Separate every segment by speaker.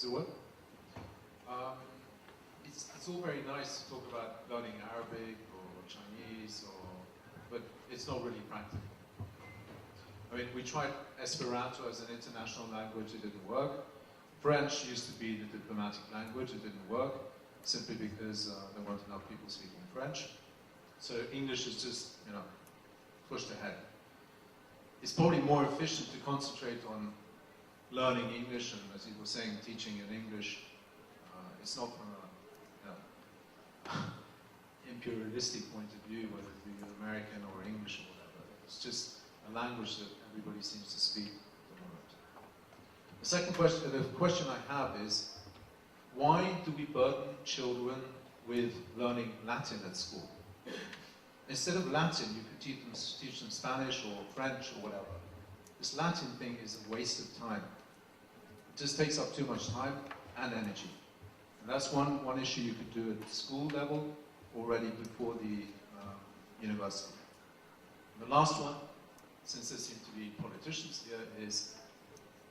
Speaker 1: Does it work? It's all very nice to talk about learning Arabic or Chinese, but it's not really practical. I mean, we tried Esperanto as an international language, it didn't work. French used to be the diplomatic language, it didn't work, simply because there weren't enough people speaking French. So English is just, pushed ahead. It's probably more efficient to concentrate on learning English, and as you were saying, teaching in English. It's not from a imperialistic point of view, whether it be American or English or whatever. It's just a language that everybody seems to speak at the moment. The second question, the question I have is, why do we burden children with learning Latin at school? Instead of Latin, you could teach them Spanish or French or whatever. This Latin thing is a waste of time. It just takes up too much time and energy. And that's one issue you could do at the school level already before the university. And the last one, since there seem to be politicians here, is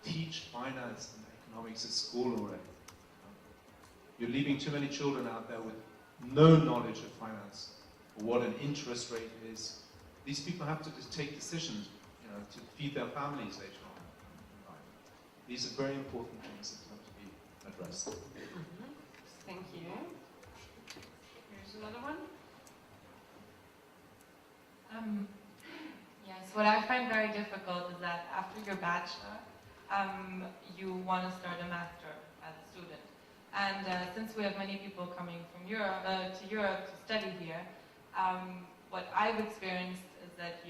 Speaker 1: teach finance and economics at school already. You're leaving too many children out there with no knowledge of finance or what an interest rate is. These people have to just take decisions, to feed their families later on in life. These are very important things that have to be addressed.
Speaker 2: Thank you. Here's another one.
Speaker 3: Yes, what I find very difficult is that after your bachelor, you want to start a master as a student. And since we have many people coming from Europe to Europe to study here, what I've experienced is that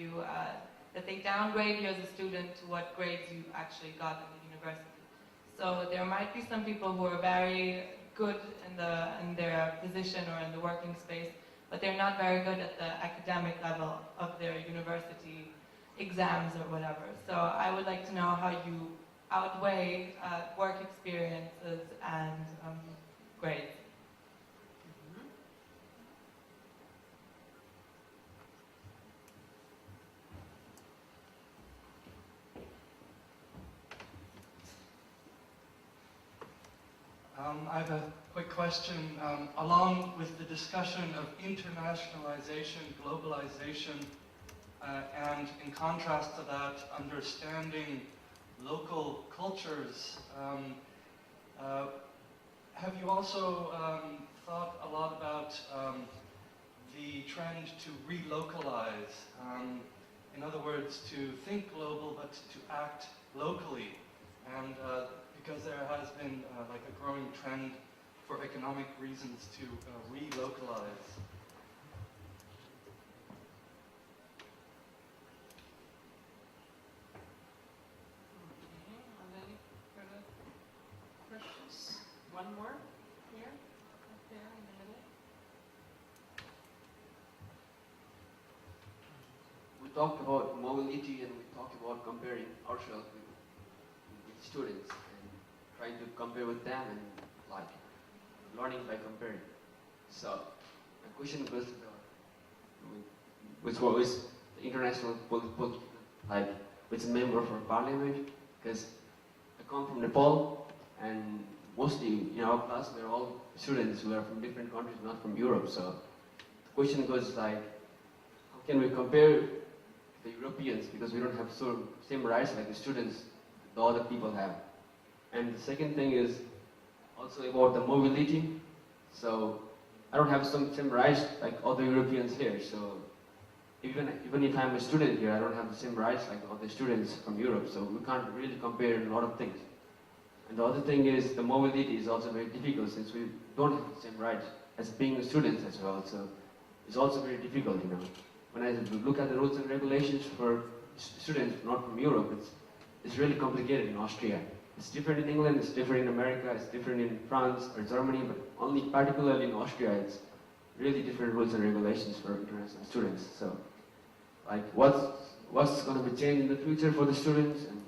Speaker 3: that they downgrade you as a student to what grades you actually got in the university. So there might be some people who are very good in their position or in the working space, but they're not very good at the academic level of their university exams or whatever. So I would like to know how you outweigh work experiences and grades.
Speaker 4: I have a quick question. Along with the discussion of internationalization, globalization, and in contrast to that, understanding local cultures, have you also thought a lot about the trend to relocalize? In other words, to think global but to act locally, and because there has been like a growing trend for economic reasons to relocalize.
Speaker 2: Okay, are there any further questions? One more here, up there in the middle.
Speaker 5: We talked about mobility and we talked about comparing ourselves with students and trying to compare with them and like learning by comparing. So my question was, which was the international like which member for parliament, because I come from Nepal and mostly in our class we're all students who are from different countries, not from Europe. So the question goes like, how can we compare the Europeans, because we don't have same rights like the students the other people have. And the second thing is also about the mobility. So I don't have same rights like other Europeans here. So even if I'm a student here, I don't have the same rights like other students from Europe. So we can't really compare a lot of things. And the other thing is the mobility is also very difficult since we don't have the same rights as being students as well. So it's also very difficult, When I look at the rules and regulations for students not from Europe, it's really complicated in Austria. It's different in England, it's different in America, it's different in France or Germany, but only particularly in Austria, it's really different rules and regulations for international students. So, like, what's going to be changed in the future for the students, and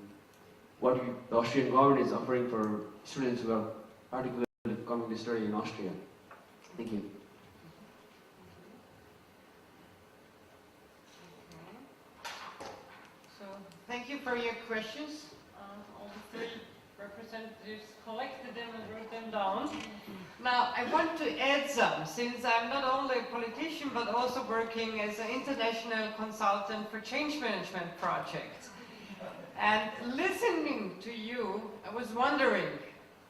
Speaker 5: what the Austrian government is offering for students who are particularly coming to study in Austria? Thank you.
Speaker 2: So thank you for your questions, all the three representatives collected them and wrote them down. Now, I want to add some, since I'm not only a politician, but also working as an international consultant for change management projects. And listening to you, I was wondering,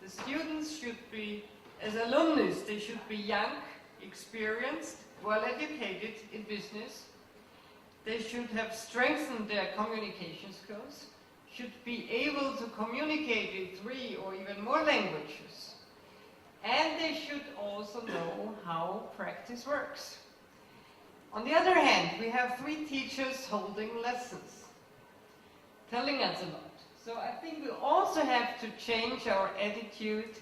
Speaker 2: the students should be, as alumnus, they should be young, experienced, well-educated in business. They should have strengthened their communication skills, should be able to communicate in 3 or even more languages. And they should also know how practice works. On the other hand, we have 3 teachers holding lessons, telling us a lot. So I think we also have to change our attitude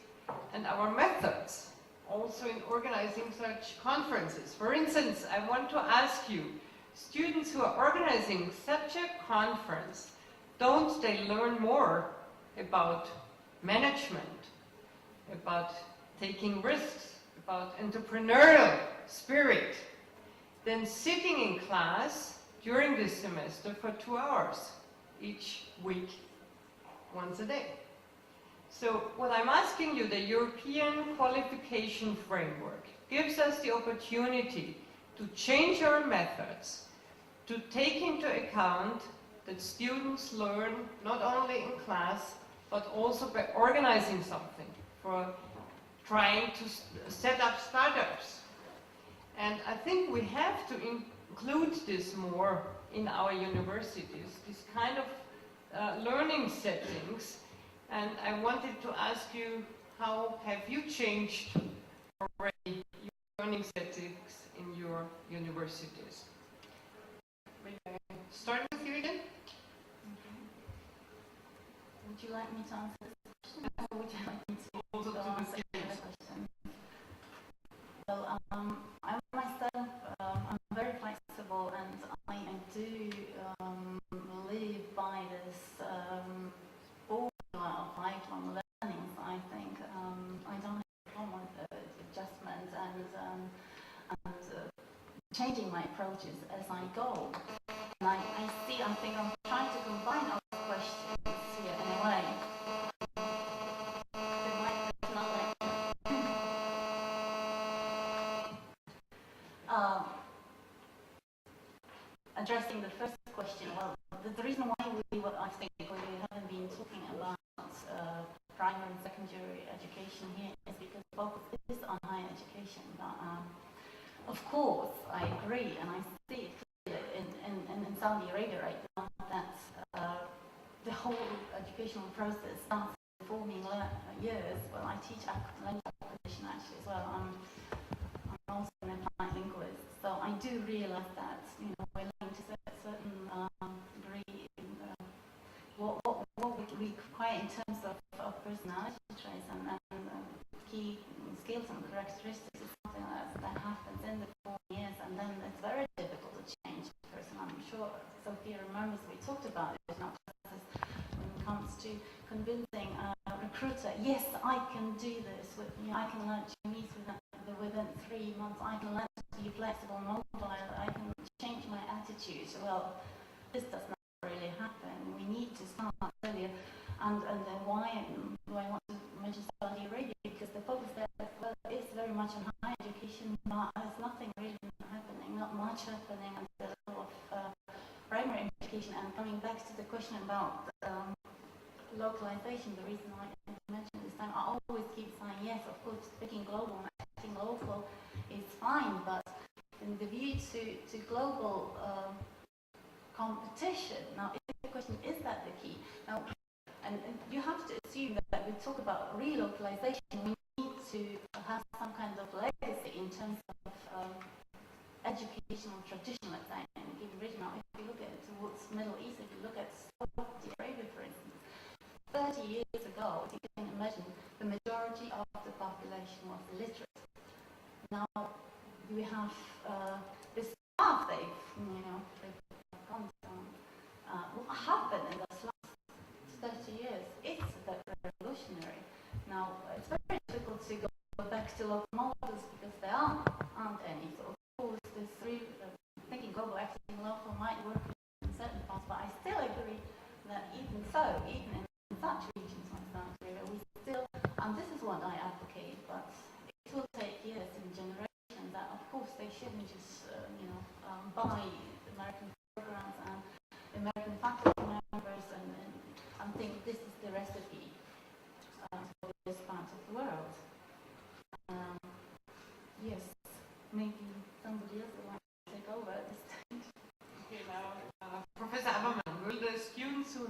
Speaker 2: and our methods, also in organizing such conferences. For instance, I want to ask you, students who are organizing such a conference, don't they learn more about management, about taking risks, about entrepreneurial spirit, than sitting in class during this semester for 2 hours each week, once a day? So what I'm asking you, the European qualification framework gives us the opportunity to change our methods, to take into account that students learn not only in class, but also by organizing something, for trying to set up startups. And I think we have to include this more in our universities, this kind of learning settings. And I wanted to ask you, how have you changed already your learning settings in your universities? Start with you again.
Speaker 6: Would you like me to answer this question, or would you like me to answer the question? Well, I myself, I'm very flexible, and I do live by this formula of lifelong learning. So I think I don't have a problem with adjustment and changing my approaches as I go. And I think I'm trying to combine all the questions here in a way. Addressing the first question, well, the reason why I think we haven't been talking about primary and secondary education here is because focus is on higher education. But of course, I agree, and I see it in Saudi Arabia right now that the whole educational process starts in forming years. Well, I teach language acquisition actually as well. I'm also an applied linguist, so I do realize that we're learning to a certain degree in what we require in terms of personality traits and key skills and characteristics is something that happens in the 4 years, and then it's very difficult to change a person. I'm sure Sophia remembers we talked about it in our classes when it comes to convincing a recruiter, yes, I can do this, I can learn Chinese within 3 months, I can learn to be flexible, mobile, I can change my attitude. Well, this does not really happen. We need to start earlier. And why do I want to mention Saudi Arabia? Because the focus there is very much on higher education, but there's nothing really happening, not much happening at the level of primary education. And coming back to the question about localization, the reason why I mentioned this time, I always keep saying, yes, of course, speaking global and acting local is fine, but in the view to global competition, now, if the question is that the key? Now, and you have to assume that we talk about relocalization, we need to have some kind of legacy in terms of educational tradition, let's say, in a given region. Now, if you look at towards Middle East, if you look at Saudi Arabia, for instance, 30 years ago, you can imagine the majority of the population was illiterate. Now, we have this path they've gone down. What happened in those last 30 years? It's revolutionary. Now, it's very difficult to go back to local models because there aren't any. So, of course, this thinking global, acting local might work in certain parts, but I still agree that even in such regions like Saudi what I advocate, but it will take years and generations. That of course they shouldn't just buy American programs and American faculty members and think this is the recipe for this part of the world. Yes, maybe somebody else will want to take over at this stage.
Speaker 2: Okay, now, Professor Aberman, will the students who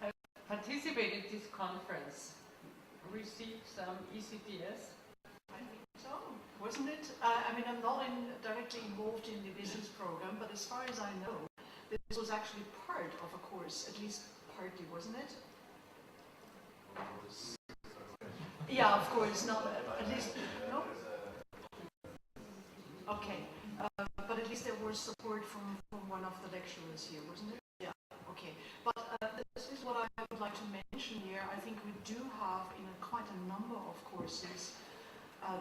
Speaker 2: have participated in this conference receive some ECTS?
Speaker 7: I think so, wasn't it? I mean, I'm not directly involved in the business program, but as far as I know, this was actually part of a course, at least partly, wasn't it? Yeah, of course, not at least, no? Okay, but at least there was support from one of the lecturers here, wasn't it? Yeah, okay. But this is what I would like to mention here. I think we do have in quite a number of courses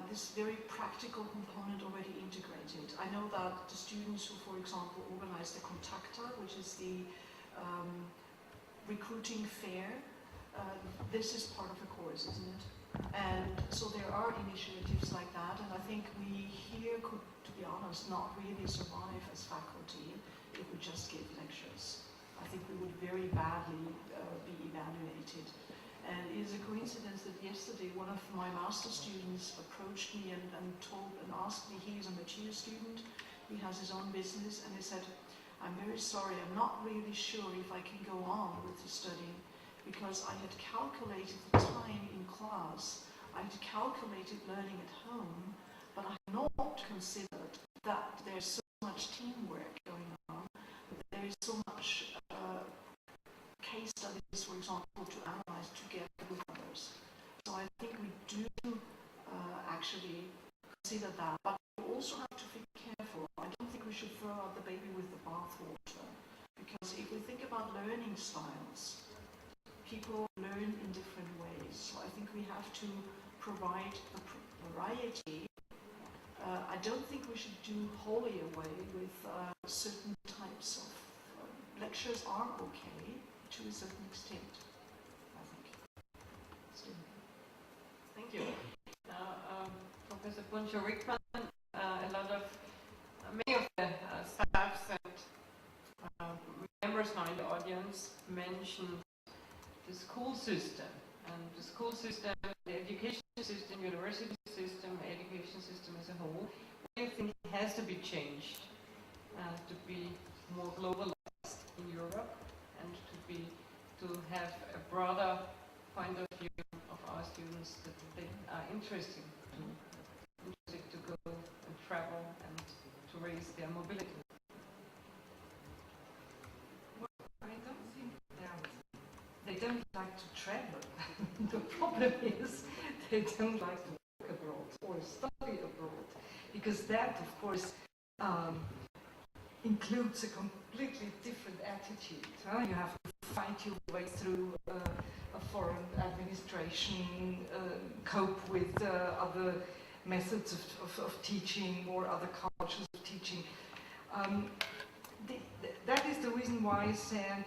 Speaker 7: this very practical component already integrated. I know that the students who, for example, organize the Contacta, which is the recruiting fair, this is part of the course, isn't it? And so there are initiatives like that, and I think we here could, to be honest, not really survive as faculty if we just gave lectures. I think we would very badly be evaluated. And it is a coincidence that yesterday one of my master students approached me and asked me, he is a mature student, he has his own business, and he said, I'm very sorry, I'm not really sure if I can go on with the study, because I had calculated the time in class, I had calculated learning at home, but I had not considered that there's so much teamwork going on, that there is so much case studies, for example, to analyze together with others. So I think we do actually consider that, but we also have to be careful. I don't think we should throw out the baby with the bathwater, because if we think about learning styles, people learn in different ways. So I think we have to provide the variety. I don't think we should do wholly away with certain types of lectures are okay to a certain extent, I think. Still.
Speaker 2: Thank you. Professor Puncho-Rickman, many of the staffs and members now in the audience mentioned the school system. And the school system, the education system, university system, education system as a whole, what do you think has to be changed to be more globalized in Europe and to have a broader point of view of our students that they are interested to go and travel and to raise their mobility?
Speaker 7: Well, I don't think they don't like to travel. The problem is they don't like to work abroad or study abroad, because that, of course, includes a completely different attitude. You have to fight your way through a foreign administration, cope with other methods of teaching or other cultures of teaching. That is the reason why I said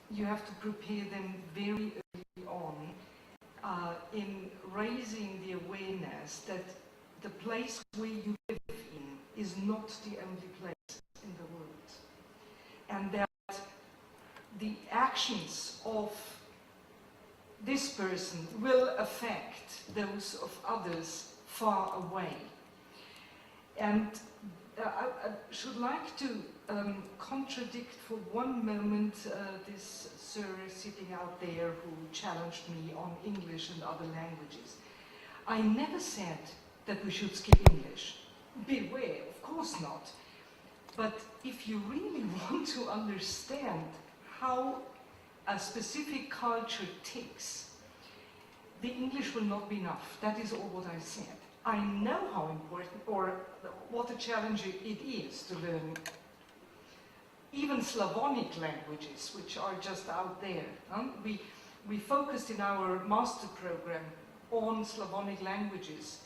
Speaker 7: you have to prepare them very early on in raising the awareness that the place where you live in is not the only place in the world, and that the actions of this person will affect those of others far away. And I should like to contradict for one moment this sir sitting out there who challenged me on English and other languages. I never said that we should skip English. Beware, of course not. But if you really want to understand how a specific culture ticks, the English will not be enough. That is all what I said. I know how important or what a challenge it is to learn even Slavonic languages, which are just out there. We focused in our master program on Slavonic languages.